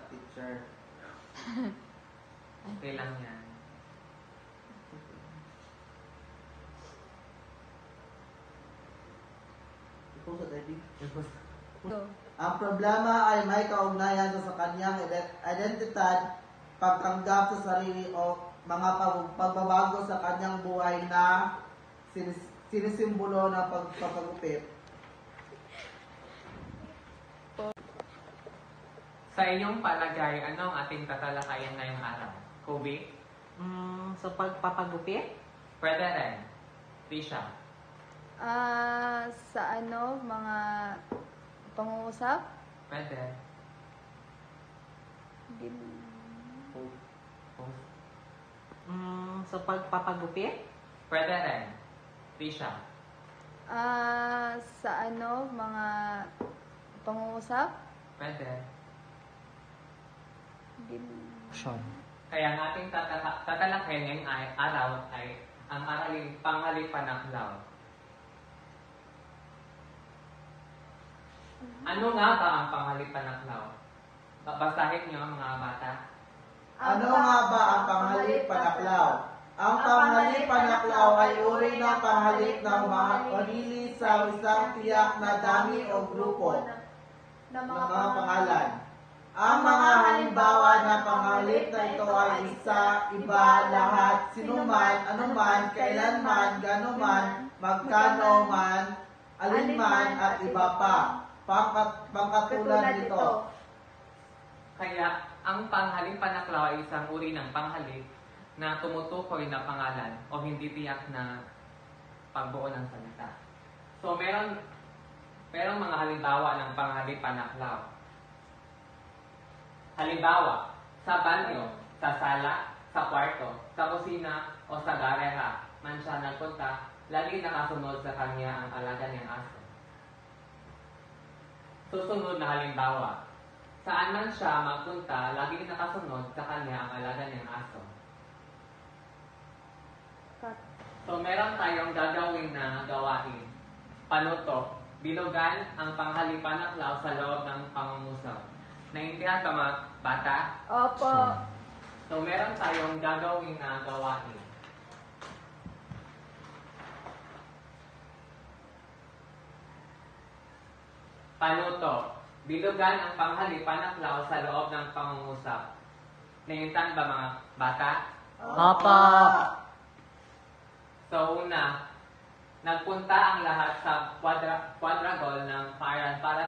teacher. Okay lang yan. Ikaw sa Debbie. Go. Ang problema ay may kaugnayan sa kanyang identidad, pagtanggap sa sarili o mga pagbabago sa kanyang buhay na sinisimbolo ng pagpapagupit. Sa inyong palagay, ano ang ating tatalakayan ngayong araw? Kobe? Sa pagpapagupit? Pwede rin. Tisha? Sa mga pangungusap? Pwede. Bin- Sa pagpapagupit? Pwede rin. Tisha? Sa mga pangungusap? Pwede. Bin- Kaya ang ating tatalakayin ngayong araw ay ang araling pangalipanaklaw. Ano nga ba ang pangalipanaklaw? Babasahin niyo mga bata. Ano nga ba ang panghalipan-aklaw? Ang panghalipan-aklaw ay uri ng panghalip ng mga panili sa isang tiyak na dami o grupo ng mga pangalan. Ang mga halimbawa na panghalip na ito ay isa, iba, lahat, sinuman, anuman, kailanman, ganuman, magkano man, alinman, at iba pa. Pangkatulad nito. Kaya ang panghalipan-aklaw ay isang uri ng panghalip na tumutukoy na pangalan o hindi tiyak na pagbuo ng salita. So merong mga halimbawa ng panghalipan-aklaw. Halimbawa, sa banyo, sa sala, sa kwarto, sa kusina, o sa gareha, man siya nagpunta, lagi nakasunod sa kanya ang alaga niyang aso. Susunod na halimbawa, saan man siya magpunta, lagi nakasunod sa kanya ang alaga niyang aso. Cut. So meron tayong gagawin na gawain. Panuto, bilugan ang panghalipan-aklaw sa loob ng pangungusap. Naintindihan ba mga bata? Opo. So, meron tayong gagawin na gawain. Panuto. Bilugan ang panghalipan-aklaw sa loob ng pangungusap. Naintindihan ba mga bata? Opo. So, una, nagpunta ang lahat sa quadragol ng para